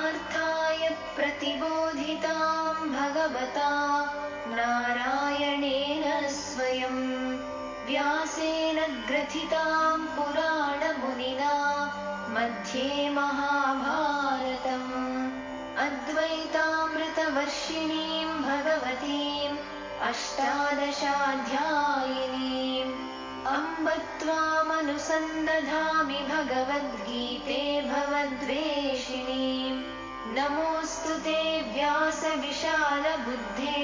पार्थाय प्रतिबोधितां भगवता नारायणेन स्वयं व्यासेन ग्रथितां पुराणमुनिना मध्ये महाभारतम् अद्वैतामृतवर्षिणीं भगवतीम् अष्टादशाध्यायिनीम् अम्ब त्वामनुसन्दधामि भगवद्गीते भवद्वेषिणीम् नमोऽस्तु ते व्यासविशालबुद्धे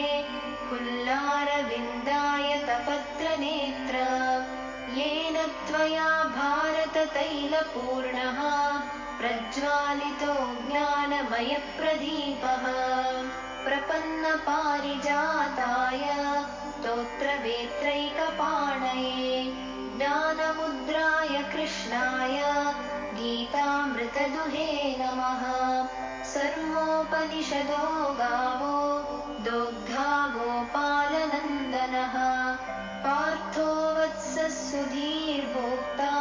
पुल्लारविन्दायतपत्रनेत्र येन त्वया भारततैलपूर्णः प्रज्वालितो ज्ञानमयप्रदीपः प्रपन्नपारिजाताय स्तोत्रवेत्रैकपाणये ज्ञानमुद्राय कृष्णाय गीतामृतदुहे नमः। सर्वोपनिषदो गावो दोग्धा गोपालनन्दनः पार्थो वत्सः सुधीर्भोक्ता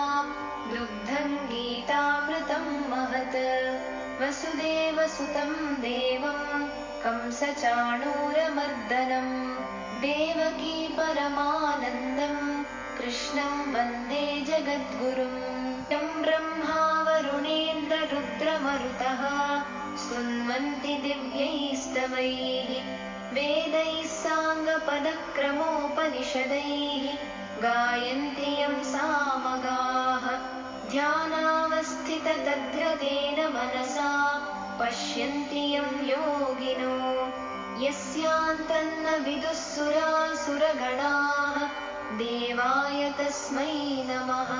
दुग्धं गीतामृतं महत् वसुदेवसुतं देवं कंसचाणूरमर्दनं देवकी परमानन्दं कृष्णं वन्दे जगद्गुरुं यं ब्रह्मा वरुणेन्द्ररुद्रमरुतः स्तुन्वन्ति दिव्यैस्तवैः वेदैः साङ्गपदक्रमोपनिषदैः गायन्ति यं सामगाः ध्यानावस्थिततद्गतेन मनसा पश्यन्ति यं योगिनो यस्यान्तन्न विदुः सुरासुरगणाः देवाय तस्मै नमः।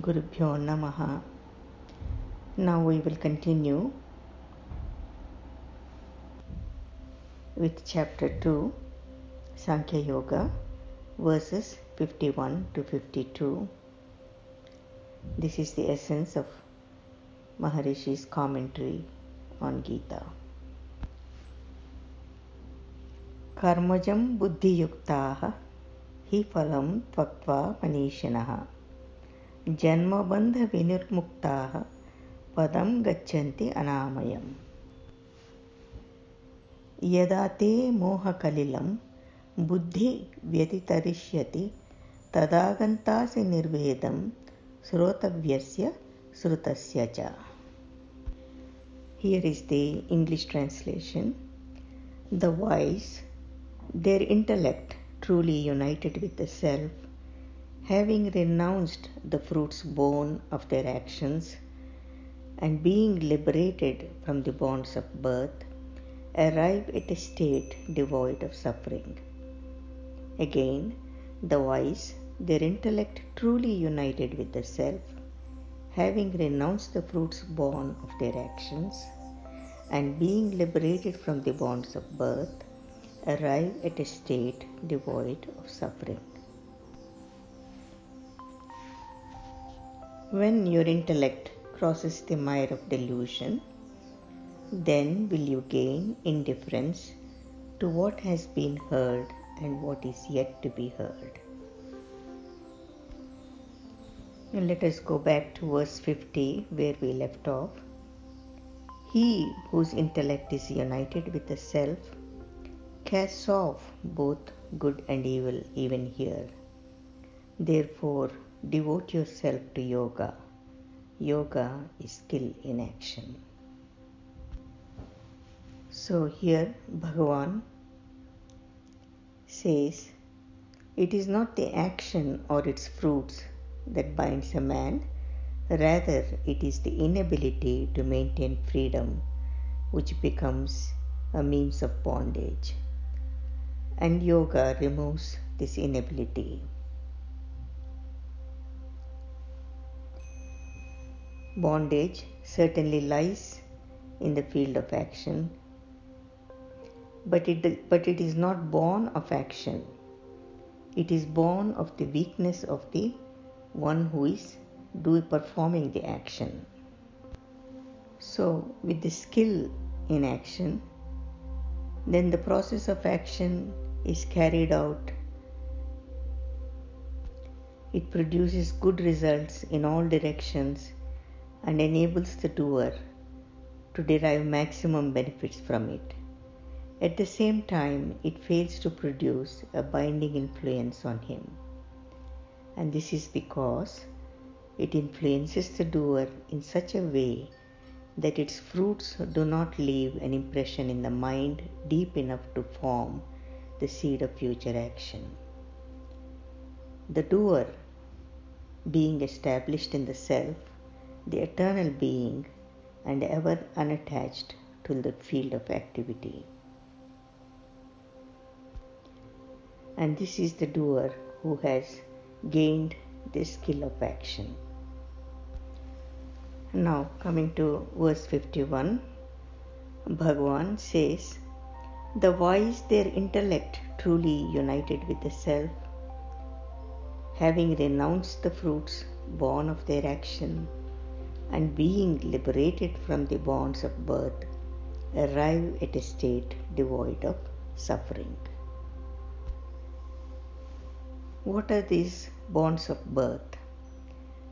Gurubhyo Namaha. Now we will continue with chapter 2, Sankhya Yoga, verses 51 to 52. This is the essence of Maharishi's commentary on Gita. Karmajam buddhiyuktaha hi phalam tvaktva manishinaha janmabandha vinirmuktaha padam gachanti anamayam yada te mohakalilam buddhi vyatitarishyati tadagantasi nirvedam srotavyasya srutasya cha. Here is the English translation. The wise, their intellect truly united with the self, having renounced the fruits born of their actions and being liberated from the bonds of birth, arrive at a state devoid of suffering. Again, the wise, their intellect truly united with the self, having renounced the fruits born of their actions and being liberated from the bonds of birth, arrive at a state devoid of suffering. When your intellect crosses the mire of delusion, then will you gain indifference to what has been heard and what is yet to be heard. Now let us go back to verse 50 where we left off. He whose intellect is united with the self casts off both good and evil even here. Therefore, devote yourself to yoga. Yoga is skill in action. So here Bhagavan says, it is not the action or its fruits that binds a man, rather it is the inability to maintain freedom which becomes a means of bondage. And yoga removes this inability. Bondage certainly lies in the field of action, but it is not born of action. It is born of the weakness of the one who is performing the action. So, with the skill in action, then the process of action is carried out. It produces good results in all directions and enables the doer to derive maximum benefits from it. At the same time, it fails to produce a binding influence on him. And this is because it influences the doer in such a way that its fruits do not leave an impression in the mind deep enough to form the seed of future action. The doer, being established in the self, the eternal being, and ever unattached to the field of activity. And this is the doer who has gained the skill of action. Now coming to verse 51, Bhagavan says, the wise, their intellect truly united with the self, having renounced the fruits born of their action, and being liberated from the bonds of birth, arrive at a state devoid of suffering. What are these bonds of birth?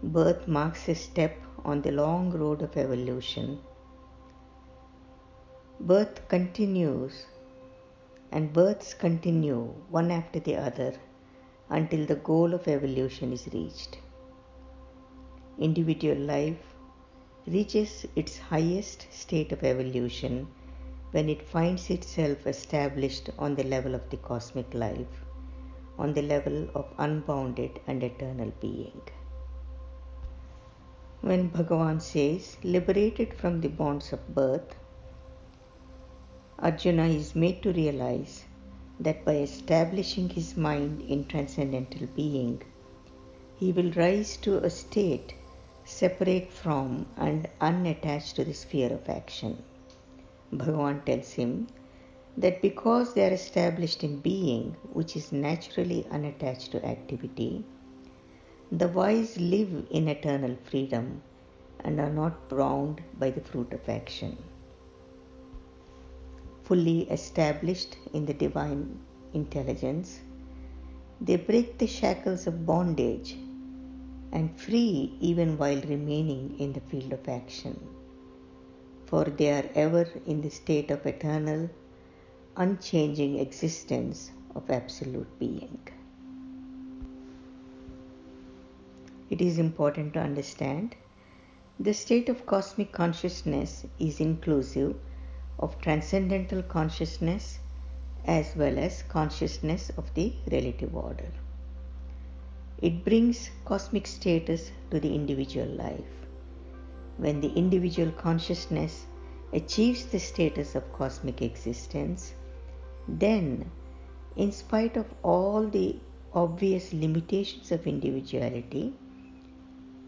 Birth marks a step on the long road of evolution. Birth continues, and births continue one after the other until the goal of evolution is reached. Individual life reaches its highest state of evolution when it finds itself established on the level of the cosmic life, on the level of unbounded and eternal being. When Bhagavan says, liberated from the bonds of birth, Arjuna is made to realize that by establishing his mind in transcendental being, he will rise to a state separate from and unattached to the sphere of action. Bhagavan tells him that because they are established in being, which is naturally unattached to activity, the wise live in eternal freedom and are not bound by the fruit of action. Fully established in the divine intelligence, they break the shackles of bondage and free even while remaining in the field of action, for they are ever in the state of eternal, unchanging existence of absolute being. It is important to understand the state of cosmic consciousness is inclusive of transcendental consciousness as well as consciousness of the relative order. It brings cosmic status to the individual life. When the individual consciousness achieves the status of cosmic existence, then, in spite of all the obvious limitations of individuality,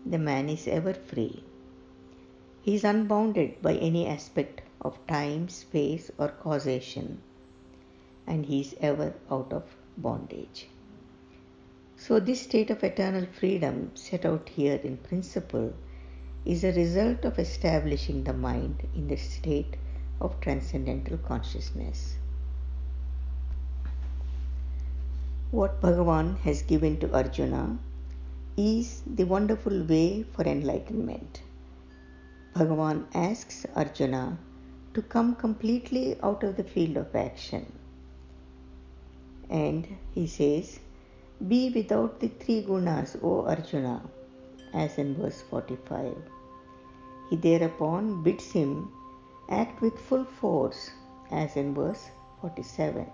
the man is ever free. He is unbounded by any aspect of time, space, or causation, and he is ever out of bondage. So, this state of eternal freedom set out here in principle is a result of establishing the mind in the state of transcendental consciousness. What Bhagavan has given to Arjuna is the wonderful way for enlightenment. Bhagavan asks Arjuna to come completely out of the field of action. And he says, "Be without the three gunas, O Arjuna," as in verse 45. He thereupon bids him act with full force, as in verse 47.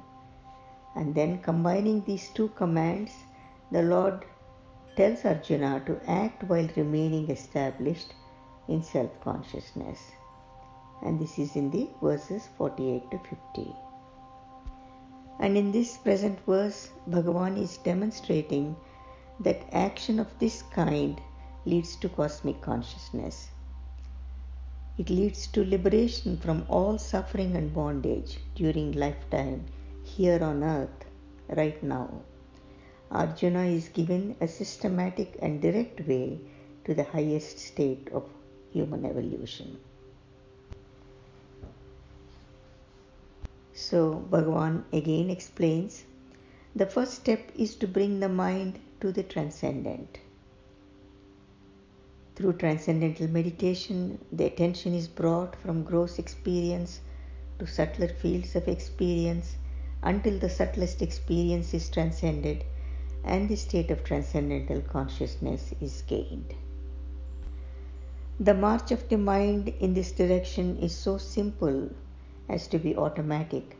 And then combining these two commands, the Lord tells Arjuna to act while remaining established in self-consciousness. And this is in the verses 48 to 50. And in this present verse, Bhagavan is demonstrating that action of this kind leads to cosmic consciousness. It leads to liberation from all suffering and bondage during lifetime here on earth, right now. Arjuna is given a systematic and direct way to the highest state of human evolution. So Bhagavan again explains, the first step is to bring the mind to the transcendent. Through transcendental meditation, the attention is brought from gross experience to subtler fields of experience until the subtlest experience is transcended and the state of transcendental consciousness is gained. The march of the mind in this direction is so simple as to be automatic.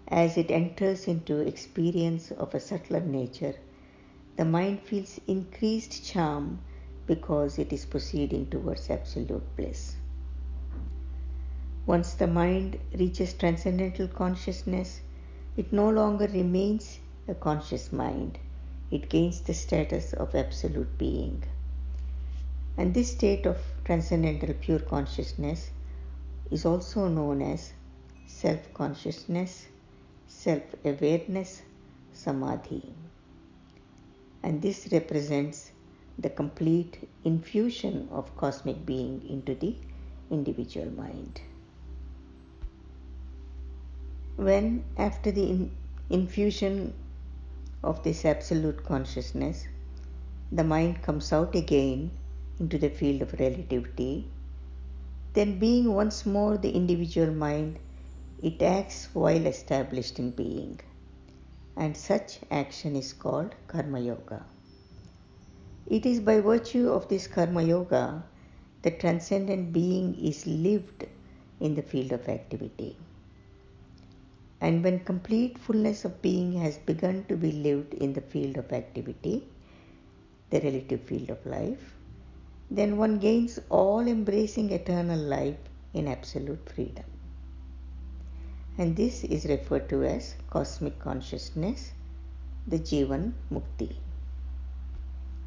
As it enters into experience of a subtler nature, the mind feels increased charm because it is proceeding towards absolute bliss. Once the mind reaches transcendental consciousness, it no longer remains a conscious mind. It gains the status of absolute being. And this state of transcendental pure consciousness is also known as self-consciousness, self-awareness, samadhi. And this represents the complete infusion of cosmic being into the individual mind. When, after the infusion of this absolute consciousness, the mind comes out again into the field of relativity, then being once more the individual mind, it acts while established in being. And such action is called Karma Yoga. It is by virtue of this Karma Yoga that transcendent being is lived in the field of activity. And when complete fullness of being has begun to be lived in the field of activity, the relative field of life, then one gains all-embracing eternal life in absolute freedom. And this is referred to as cosmic consciousness, the Jivan Mukti.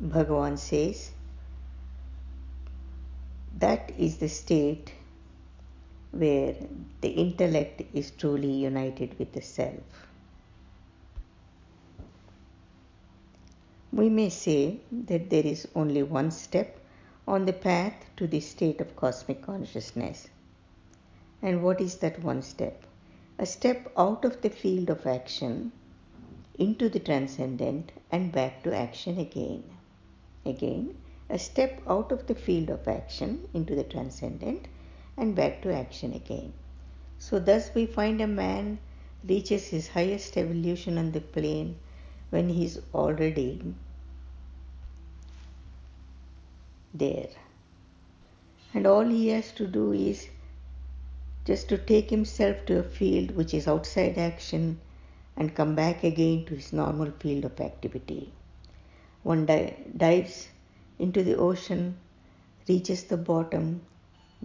Bhagavan says that is the state where the intellect is truly united with the self. We may say that there is only one step on the path to this state of cosmic consciousness. And what is that one step? A step out of the field of action into the transcendent and back to action again. Again, a step out of the field of action into the transcendent and back to action again. So thus we find a man reaches his highest evolution on the plane when he is already there. And all he has to do is just to take himself to a field which is outside action and come back again to his normal field of activity. One dives into the ocean, reaches the bottom,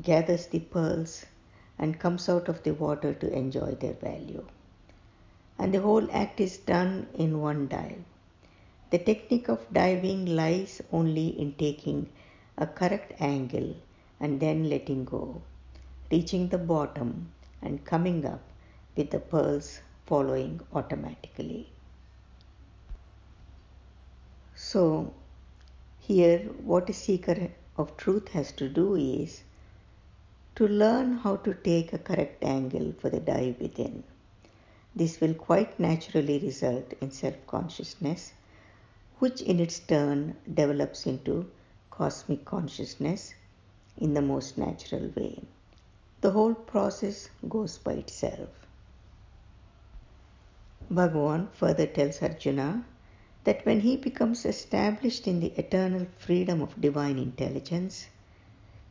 gathers the pearls, and comes out of the water to enjoy their value. And the whole act is done in one dive. The technique of diving lies only in taking a correct angle and then letting go, reaching the bottom and coming up with the pearls following automatically. So, here what a seeker of truth has to do is to learn how to take a correct angle for the dive within. This will quite naturally result in self-consciousness, which in its turn develops into cosmic consciousness in the most natural way. The whole process goes by itself. Bhagavan further tells Arjuna that when he becomes established in the eternal freedom of divine intelligence,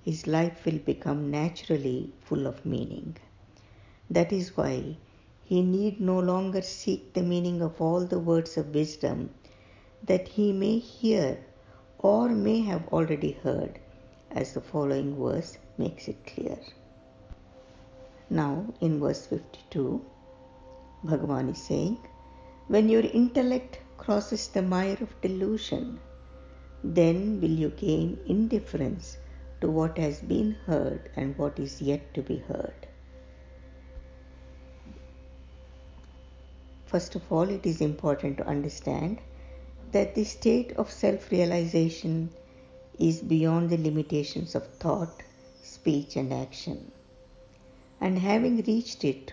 his life will become naturally full of meaning. That is why he need no longer seek the meaning of all the words of wisdom that he may hear or may have already heard, as the following verse makes it clear. Now, in verse 52, Bhagavan is saying, when your intellect crosses the mire of delusion, then will you gain indifference to what has been heard and what is yet to be heard. First of all, it is important to understand that the state of self-realization is beyond the limitations of thought, speech and action. And having reached it,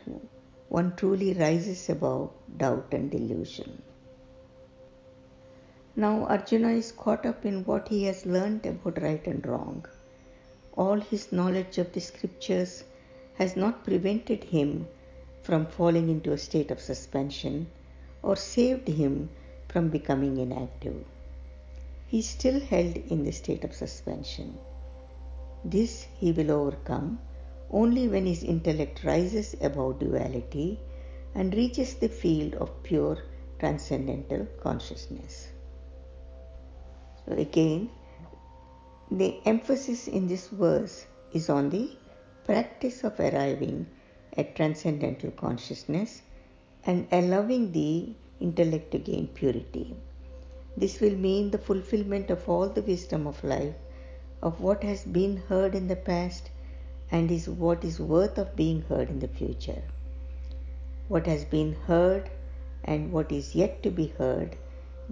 one truly rises above doubt and delusion. Now Arjuna is caught up in what he has learnt about right and wrong. All his knowledge of the scriptures has not prevented him from falling into a state of suspension or saved him from becoming inactive. He is still held in the state of suspension. This he will overcome only when his intellect rises above duality and reaches the field of pure transcendental consciousness. So again, the emphasis in this verse is on the practice of arriving at transcendental consciousness and allowing the intellect to gain purity. This will mean the fulfillment of all the wisdom of life, of what has been heard in the past and is what is worth of being heard in the future. What has been heard and what is yet to be heard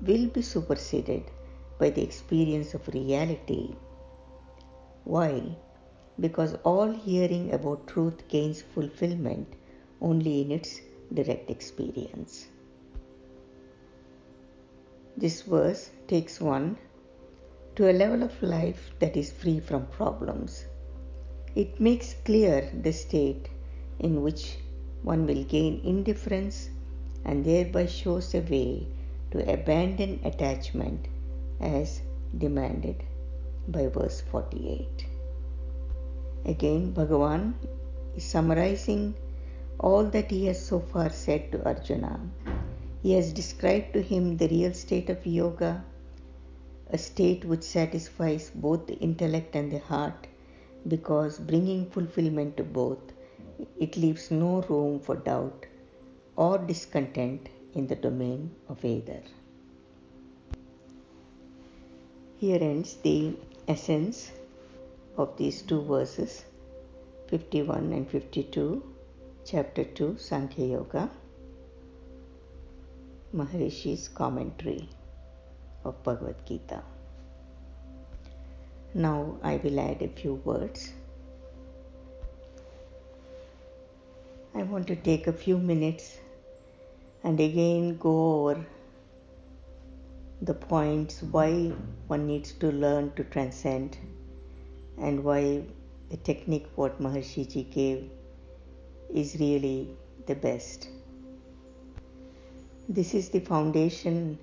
will be superseded by the experience of reality. Why? Because all hearing about truth gains fulfillment only in its direct experience. This verse takes one to a level of life that is free from problems. It makes clear the state in which one will gain indifference and thereby shows a way to abandon attachment as demanded by verse 48. Again, Bhagavan is summarizing all that he has so far said to Arjuna. He has described to him the real state of yoga, a state which satisfies both the intellect and the heart, because bringing fulfillment to both, it leaves no room for doubt or discontent in the domain of either. Here ends the essence of these two verses, 51 and 52, chapter 2, Sankhya Yoga, Maharishi's commentary of Bhagavad Gita. Now I will add a few words. I want to take a few minutes and again go over the points why one needs to learn to transcend and why the technique what Maharshi Ji gave is really the best. This is the foundation,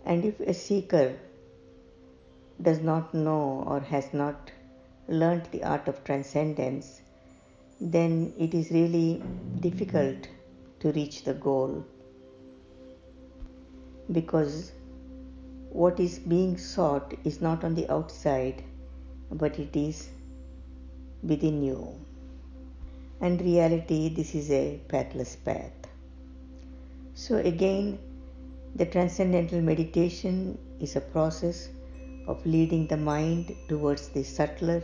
and if a seeker does not know or has not learnt the art of transcendence, then it is really difficult to reach the goal, because what is being sought is not on the outside, but it is within you. And reality, this is a pathless path. So again, the transcendental meditation is a process of leading the mind towards the subtler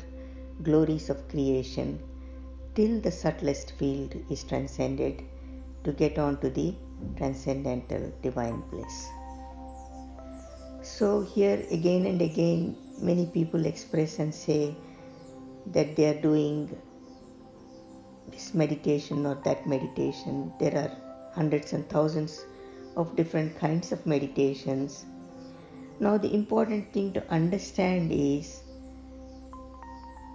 glories of creation till the subtlest field is transcended to get on to the transcendental divine bliss. So here again and again many people express and say that they are doing this meditation or that meditation. There are hundreds and thousands of different kinds of meditations. Now the important thing to understand is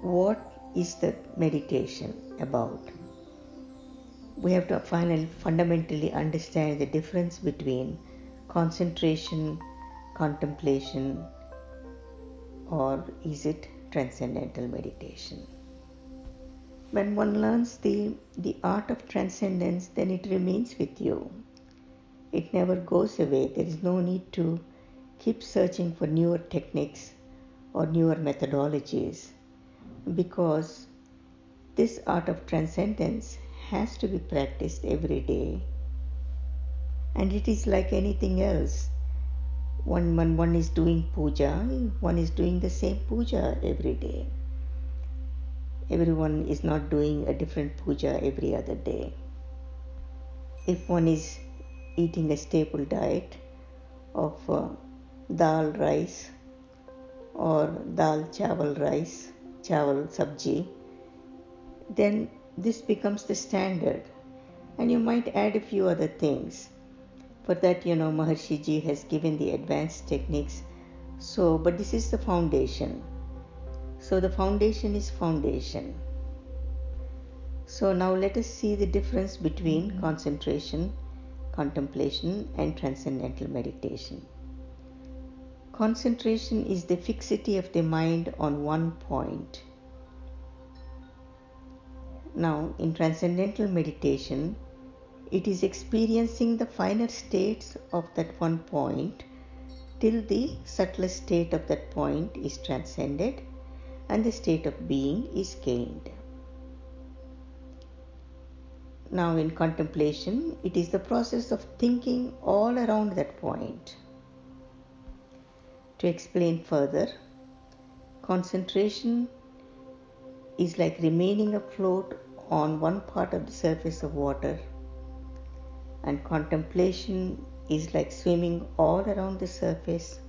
what is the meditation about. We have to fundamentally understand the difference between concentration, contemplation, or is it transcendental meditation. When one learns the art of transcendence, then it remains with you. It never goes away. There is no need to keep searching for newer techniques or newer methodologies, because this art of transcendence has to be practiced every day. And it is like anything else. When one is doing puja, one is doing the same puja every day. Everyone is not doing a different puja every other day. If one is eating a staple diet of dal rice or dal chawal rice, chawal sabji, then this becomes the standard. And you might add a few other things. For that, Maharshi Ji has given the advanced techniques. But this is the foundation. So the foundation is foundation. So now let us see the difference between concentration, contemplation, and transcendental meditation. Concentration is the fixity of the mind on one point. Now, in transcendental meditation, it is experiencing the finer states of that one point till the subtlest state of that point is transcended and the state of being is gained. Now, in contemplation, it is the process of thinking all around that point. To explain further, concentration is like remaining afloat on one part of the surface of water, and contemplation is like swimming all around the surface,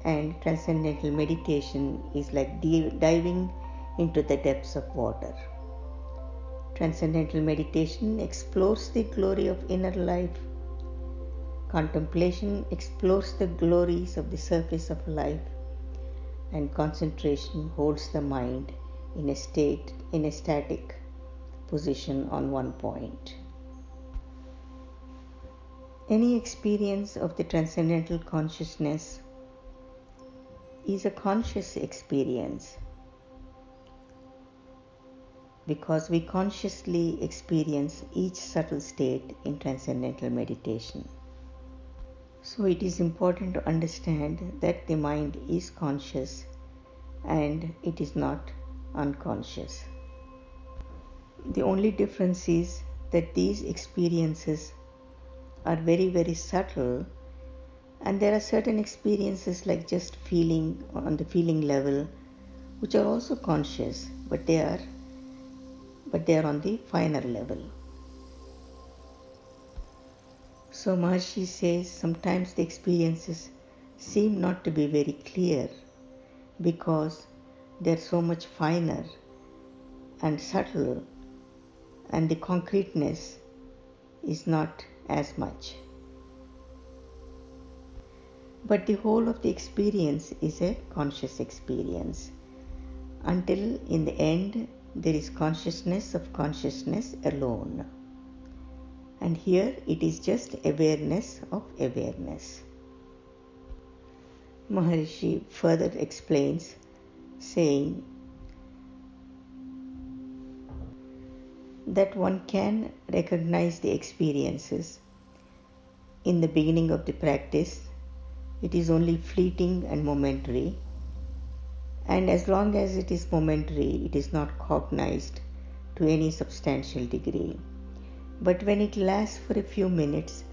and transcendental meditation is like diving into the depths of water. Transcendental meditation explores the glory of inner life. Contemplation explores the glories of the surface of life, and concentration holds the mind in a static position on one point. Any experience of the transcendental consciousness is a conscious experience, because we consciously experience each subtle state in transcendental meditation. So it is important to understand that the mind is conscious and it is not unconscious. The only difference is that these experiences are very, very subtle, and there are certain experiences like just feeling on the feeling level which are also conscious, but they are on the finer level. So Maharshi says sometimes the experiences seem not to be very clear because they are so much finer and subtle, and the concreteness is not as much. But the whole of the experience is a conscious experience, until in the end there is consciousness of consciousness alone. And here it is just awareness of awareness. Maharishi further explains, saying that one can recognize the experiences. In the beginning of the practice, it is only fleeting and momentary, and as long as it is momentary, it is not cognized to any substantial degree. But when it lasts for a few minutes,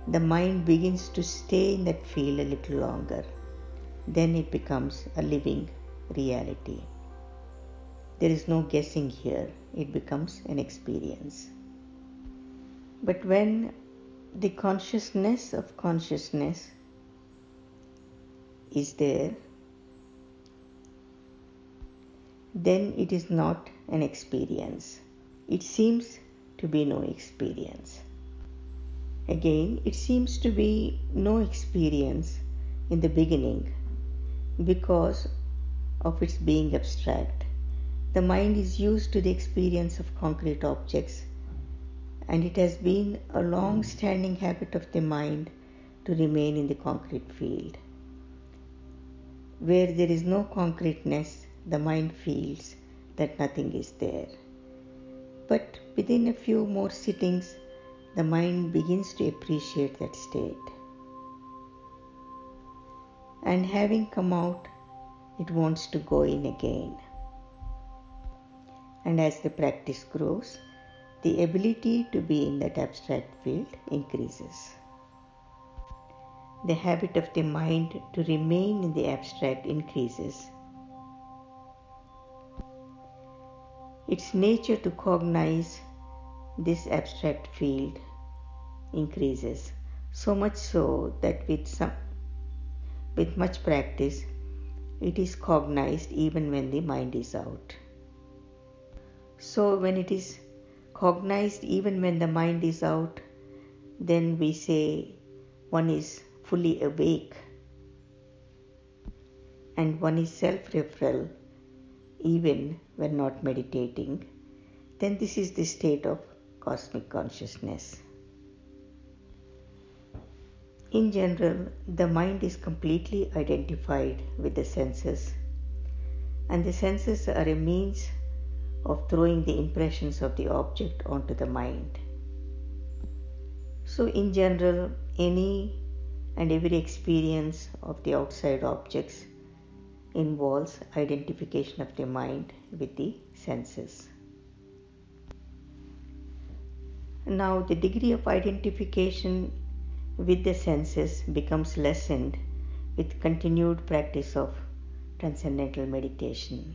the mind begins to stay in that field a little longer. Then it becomes a living reality. There is no guessing here. It becomes an experience. But when the consciousness of consciousness is there, then it is not an experience. It seems to be no experience. Again, it seems to be no experience in the beginning because of its being abstract. The mind is used to the experience of concrete objects, and it has been a long-standing habit of the mind to remain in the concrete field. Where there is no concreteness, the mind feels that nothing is there. But within a few more sittings, the mind begins to appreciate that state. And having come out, it wants to go in again. And as the practice grows, the ability to be in that abstract field increases. The habit of the mind to remain in the abstract increases. Its nature to cognize this abstract field increases, so much so that with much practice, it is cognized even when the mind is out. So when it is cognized even when the mind is out, then we say one is fully awake and one is self-referral even when not meditating, then this is the state of cosmic consciousness. In general, the mind is completely identified with the senses, and the senses are a means of throwing the impressions of the object onto the mind. So in general, any and every experience of the outside objects involves identification of the mind with the senses. Now, the degree of identification with the senses becomes lessened with continued practice of transcendental meditation.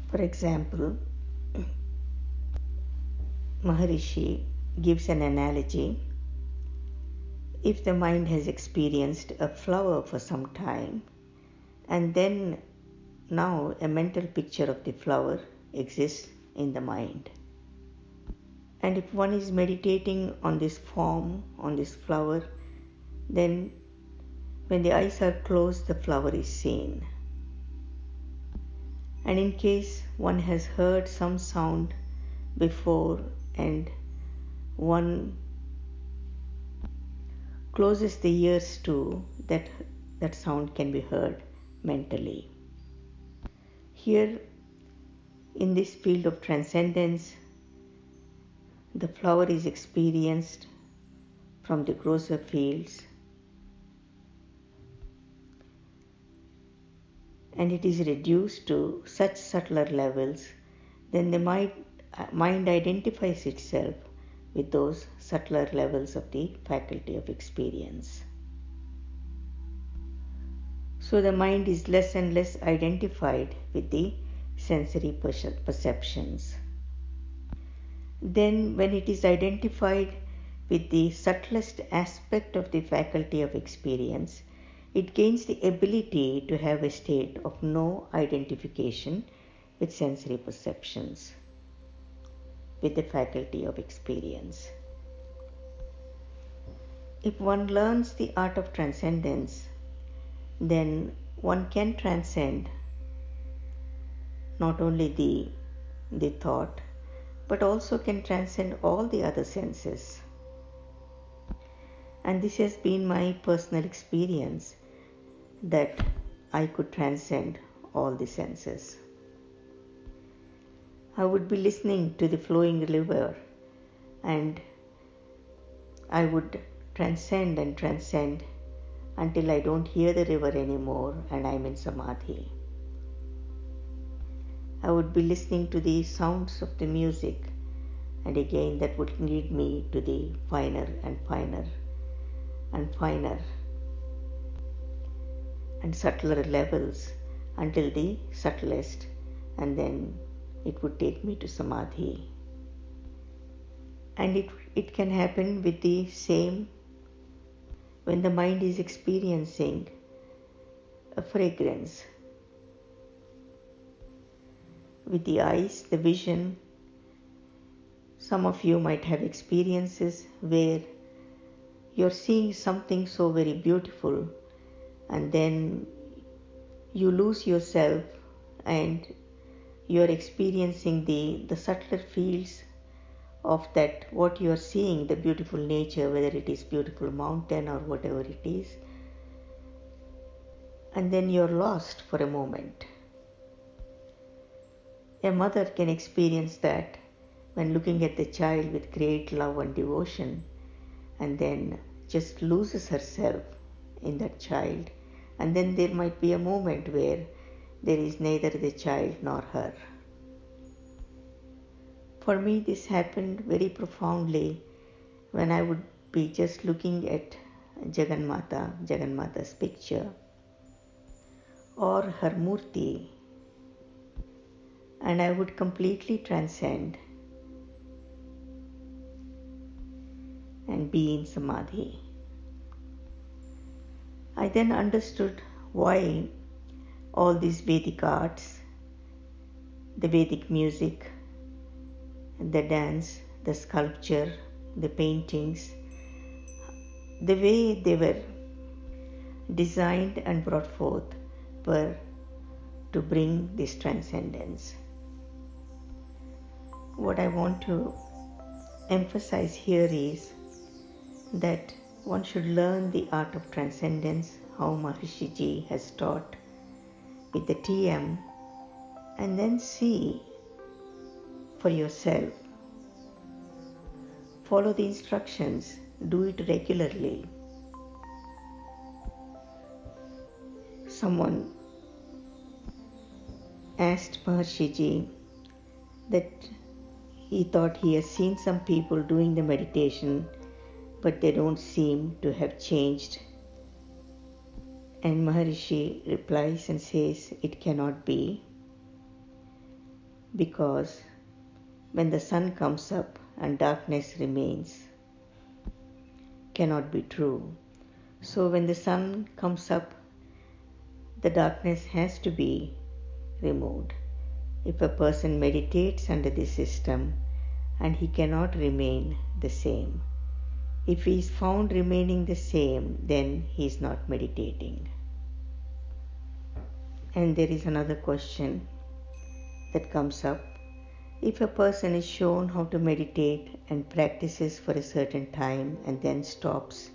For example, Maharishi gives an analogy. If the mind has experienced a flower for some time, and then now a mental picture of the flower exists in the mind. And if one is meditating on this form, on this flower, then when the eyes are closed, the flower is seen. And in case one has heard some sound before and one closes the ears to, that sound can be heard mentally. Here, in this field of transcendence, the flower is experienced from the grosser fields, and it is reduced to such subtler levels, then the mind identifies itself with those subtler levels of the faculty of experience. So the mind is less and less identified with the sensory perceptions. Then when it is identified with the subtlest aspect of the faculty of experience, it gains the ability to have a state of no identification with sensory perceptions, with the faculty of experience. If one learns the art of transcendence, then one can transcend not only the thought, but also can transcend all the other senses. And this has been my personal experience, that I could transcend all the senses. I would be listening to the flowing river, and I would transcend and transcend until I don't hear the river anymore and I'm in samadhi. I would be listening to the sounds of the music, and again that would lead me to the finer and finer and finer and subtler levels until the subtlest, and then it would take me to samadhi. And it can happen with the same when the mind is experiencing a fragrance. With the eyes, the vision, some of you might have experiences where you're seeing something so very beautiful and then you lose yourself and you're experiencing the subtler fields of that, what you're seeing, the beautiful nature, whether it is beautiful mountain or whatever it is, and then you're lost for a moment. A mother can experience that when looking at the child with great love and devotion, and then just loses herself in that child, and then there might be a moment where there is neither the child nor her. For me, this happened very profoundly when I would be just looking at Jagannata's picture or her murti, and I would completely transcend and be in samadhi. I then understood why all these Vedic arts, the Vedic music, the dance, the sculpture, the paintings, the way they were designed and brought forth were to bring this transcendence. What I want to emphasize here is that one should learn the art of transcendence, how Maharishi Ji has taught with the TM, and then see for yourself. Follow the instructions, do it regularly. Someone asked Maharishi Ji that he thought he has seen some people doing the meditation, but they don't seem to have changed. And Maharishi replies and says, it cannot be, because when the sun comes up and darkness remains, cannot be true. So when the sun comes up, the darkness has to be removed. If a person meditates under this system and he cannot remain the same, if he is found remaining the same, then he is not meditating. And there is another question that comes up. If a person is shown how to meditate and practices for a certain time and then stops,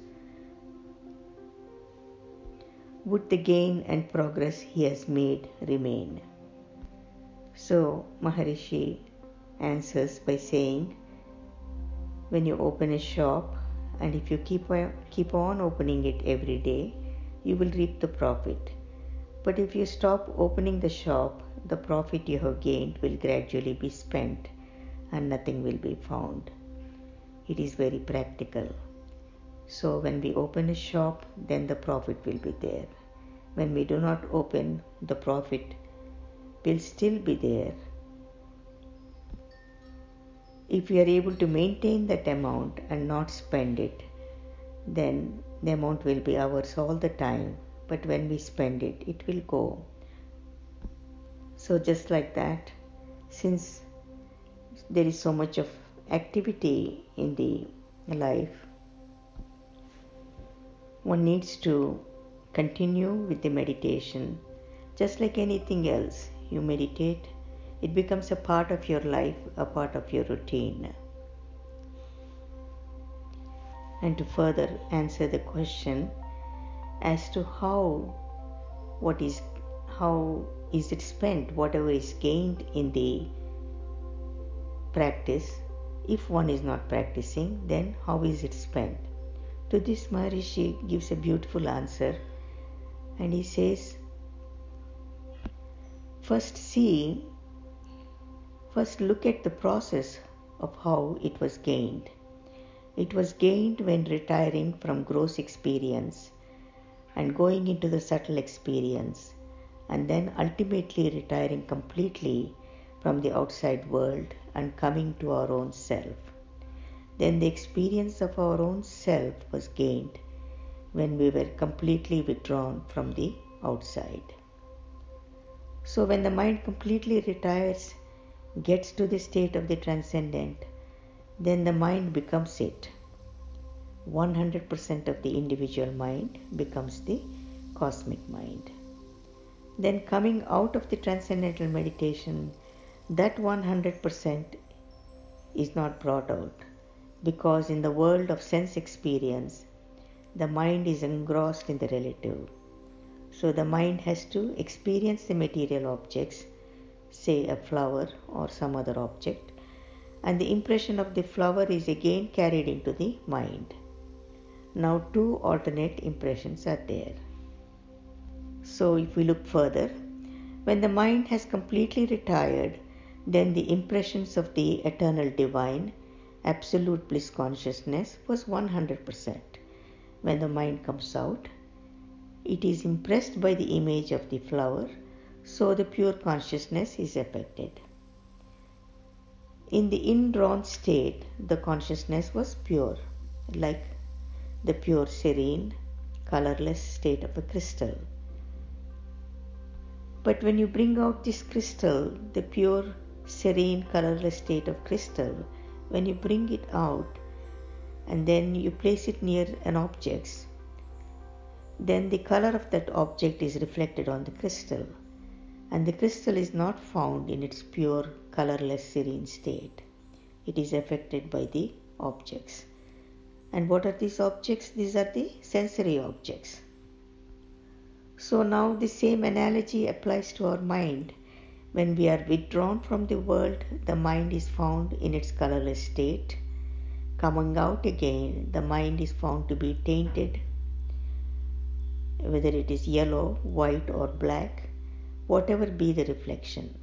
would the gain and progress he has made remain? So Maharishi answers by saying, when you open a shop, and if you keep on opening it every day, you will reap the profit. But if you stop opening the shop, the profit you have gained will gradually be spent and nothing will be found. It is very practical. So when we open a shop, then the profit will be there. When we do not open, the profit will still be there. If we are able to maintain that amount and not spend it, then the amount will be ours all the time. But when we spend it, it will go. So just like that, since there is so much of activity in the life, one needs to continue with the meditation. Just like anything else, you meditate, it becomes a part of your life, a part of your routine. And to further answer the question as to how is it spent, whatever is gained in the practice, if one is not practicing, then how is it spent? To this, Maharishi gives a beautiful answer, and he says, first look at the process of how it was gained. It was gained when retiring from gross experience and going into the subtle experience, and then ultimately retiring completely from the outside world and coming to our own self. Then the experience of our own self was gained when we were completely withdrawn from the outside. So when the mind completely retires, gets to the state of the transcendent, then the mind becomes it. 100% of the individual mind becomes the cosmic mind. Then coming out of the transcendental meditation, that 100% is not brought out, because in the world of sense experience, the mind is engrossed in the relative. So the mind has to experience the material objects, say a flower or some other object, and the impression of the flower is again carried into the mind. Now two alternate impressions are there. So if we look further, when the mind has completely retired, then the impressions of the eternal divine, absolute bliss consciousness was 100%. When the mind comes out, it is impressed by the image of the flower, so the pure consciousness is affected. In the indrawn state, the consciousness was pure, like the pure, serene, colorless state of a crystal. But when you bring out this crystal, the pure, serene, colorless state of crystal, when you bring it out and then you place it near an object, then the color of that object is reflected on the crystal, and the crystal is not found in its pure, colorless, serene state. It is affected by the objects. And what are these objects? These are the sensory objects. So now the same analogy applies to our mind. When we are withdrawn from the world, the mind is found in its colorless state. Coming out again, the mind is found to be tainted, whether it is yellow, white or black, whatever be the reflection.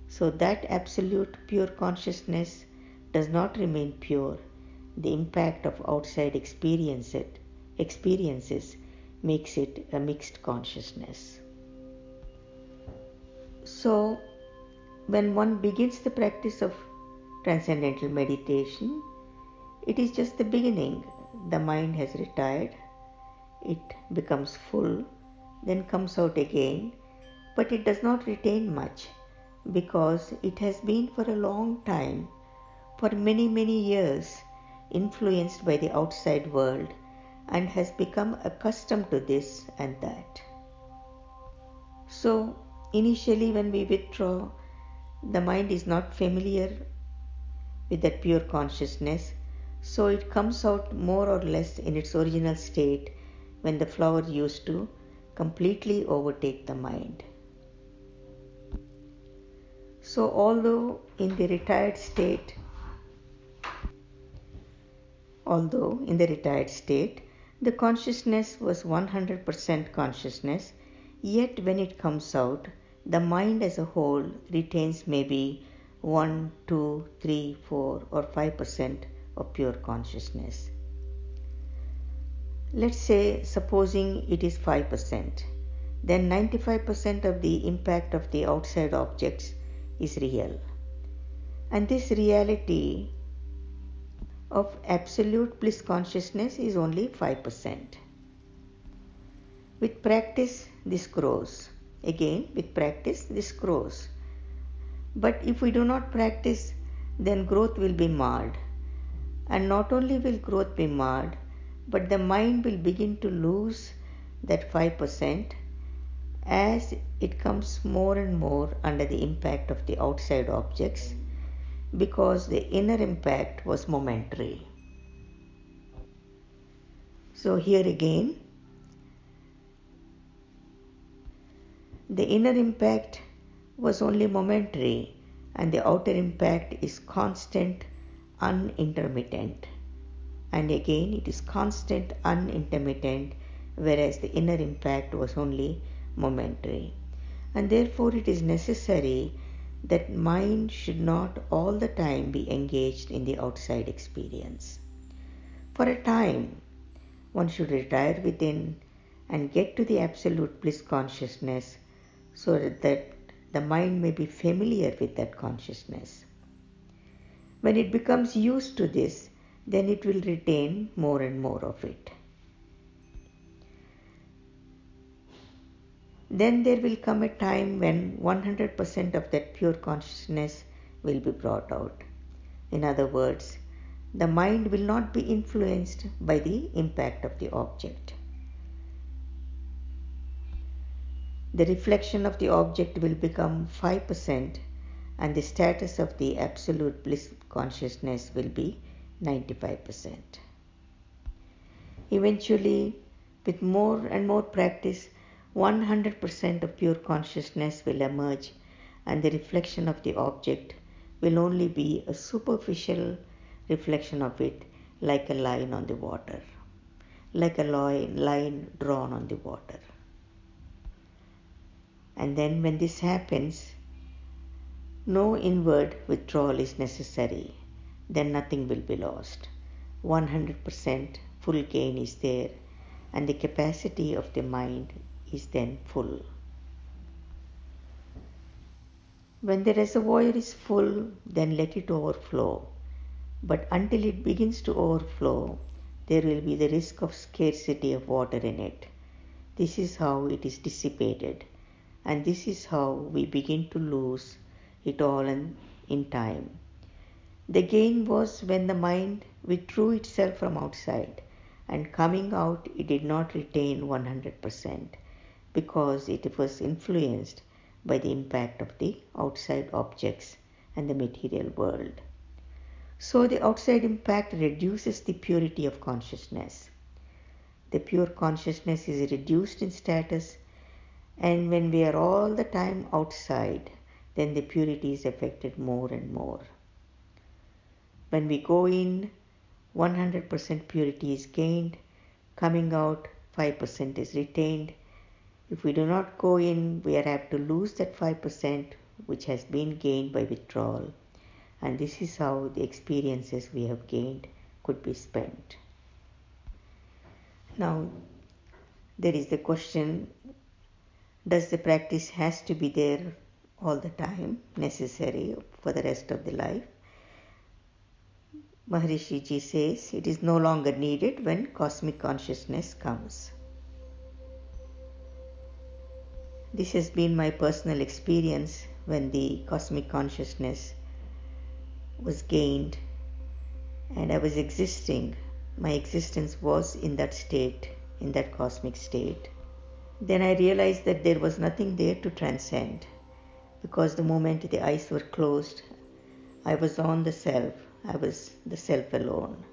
So that absolute pure consciousness does not remain pure. The impact of outside experiences makes it a mixed consciousness. So when one begins the practice of transcendental meditation, it is just the beginning. The mind has retired, it becomes full, then comes out again, but it does not retain much, because it has been for a long time, for many, many years, influenced by the outside world and has become accustomed to this and that. So initially when we withdraw, the mind is not familiar with that pure consciousness, so it comes out more or less in its original state when the flower used to completely overtake the mind. So although in the retired state, the consciousness was 100% consciousness, yet when it comes out, the mind as a whole retains maybe 1, 2, 3, 4 or 5% of pure consciousness. Let's say, supposing it is 5%, then 95% of the impact of the outside objects is real. And this reality of absolute bliss consciousness is only 5%. With practice, this grows. Again, with practice, this grows. But if we do not practice, then growth will be marred. And not only will growth be marred, but the mind will begin to lose that 5% as it comes more and more under the impact of the outside objects, because the inner impact was momentary. So here again, the inner impact was only momentary and the outer impact is constant, unintermittent. And again it is constant, unintermittent, whereas the inner impact was only momentary. And therefore it is necessary that mind should not all the time be engaged in the outside experience. For a time, one should retire within and get to the absolute bliss consciousness so that the mind may be familiar with that consciousness. When it becomes used to this, then it will retain more and more of it. then there will come a time when 100% of that pure consciousness will be brought out. In other words, the mind will not be influenced by the impact of the object. The reflection of the object will become 5% and the status of the absolute bliss consciousness will be 95%. Eventually, with more and more practice, 100% of pure consciousness will emerge and the reflection of the object will only be a superficial reflection of it, like a line on the water, like a line drawn on the water. And then when this happens, no inward withdrawal is necessary. Then nothing will be lost. 100% full gain is there and the capacity of the mind is then full. When the reservoir is full, then let it overflow. But until it begins to overflow, there will be the risk of scarcity of water in it. This is how it is dissipated, and this is how we begin to lose it all in time. The gain was when the mind withdrew itself from outside, and coming out it did not retain 100% because it was influenced by the impact of the outside objects and the material world. So the outside impact reduces the purity of consciousness. The pure consciousness is reduced in status, and when we are all the time outside, then the purity is affected more and more. When we go in, 100% purity is gained, coming out 5% is retained. If we do not go in, we are apt to lose that 5% which has been gained by withdrawal. And this is how the experiences we have gained could be spent. Now, there is the question, does the practice has to be there all the time, necessary for the rest of the life? Maharishi Ji says it is no longer needed when cosmic consciousness comes. This has been my personal experience when the cosmic consciousness was gained and I was existing. My existence was in that state, in that cosmic state. Then I realized that there was nothing there to transcend, because the moment the eyes were closed, I was on the self. I was the self alone.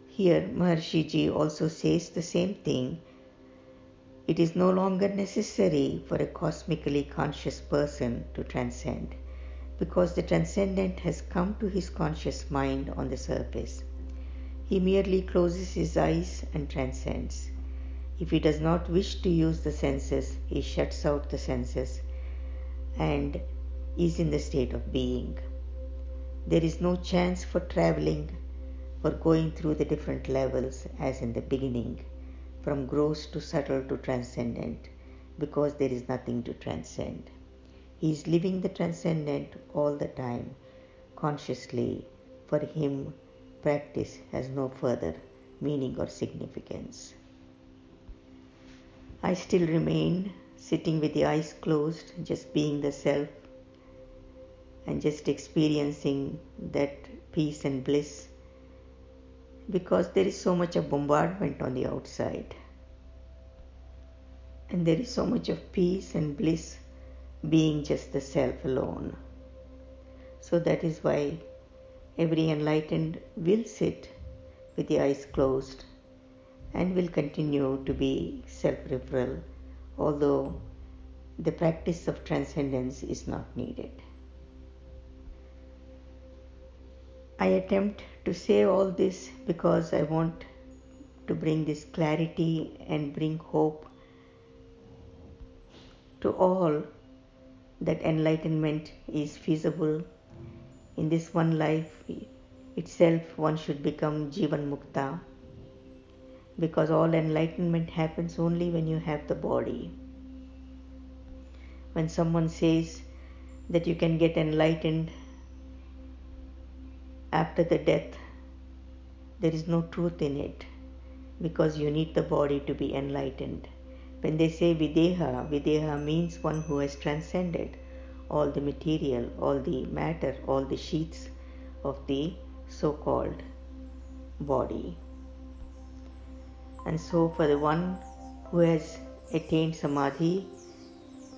Here Maharishi Ji also says the same thing. It is no longer necessary for a cosmically conscious person to transcend, because the transcendent has come to his conscious mind on the surface. He merely closes his eyes and transcends. If he does not wish to use the senses, he shuts out the senses and is in the state of being. There is no chance for traveling or going through the different levels as in the beginning, from gross to subtle to transcendent, because there is nothing to transcend. He is living the transcendent all the time, consciously. For him, practice has no further meaning or significance. I still remain sitting with the eyes closed, just being the self and just experiencing that peace and bliss, because there is so much of bombardment on the outside and there is so much of peace and bliss being just the self alone. So that is why every enlightened will sit with the eyes closed and will continue to be self-referral, although the practice of transcendence is not needed. I attempt to say all this because I want to bring this clarity and bring hope to all that enlightenment is feasible. In this one life itself, one should become Jivan Mukta, because all enlightenment happens only when you have the body. When someone says that you can get enlightened after the death, there is no truth in it, because you need the body to be enlightened. When they say Videha, Videha means one who has transcended all the material, all the matter, all the sheaths of the so-called body. And so for the one who has attained Samadhi,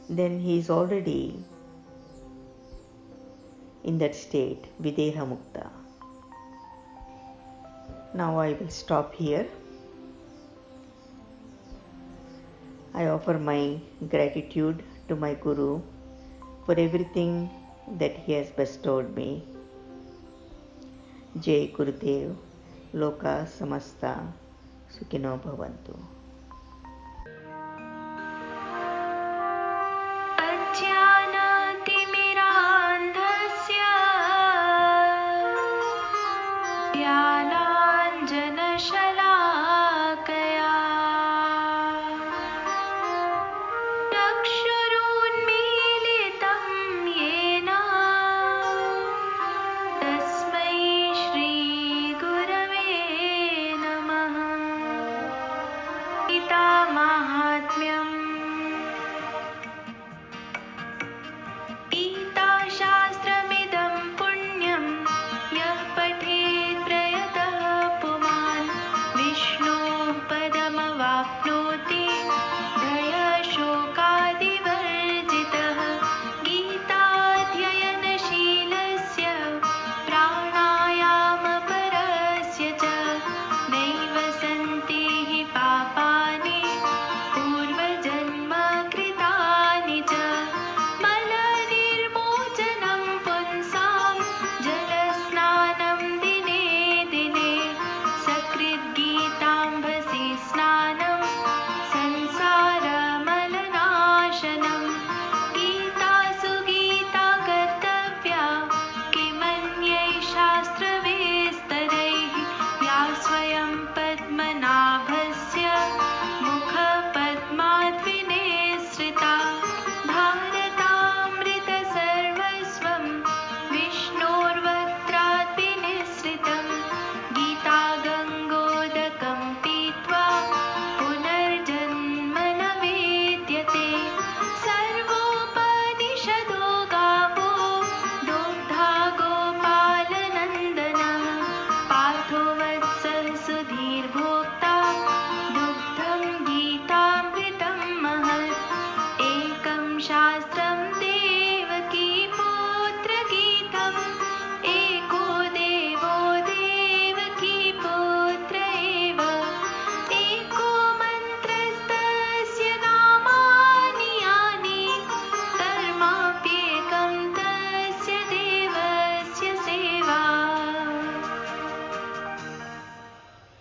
then he is already in that state, Videha Mukta. Now I will stop here. I offer my gratitude to my Guru for everything that he has bestowed me. Jai Gurudev, Loka Samasta Sukhino Bhavantu.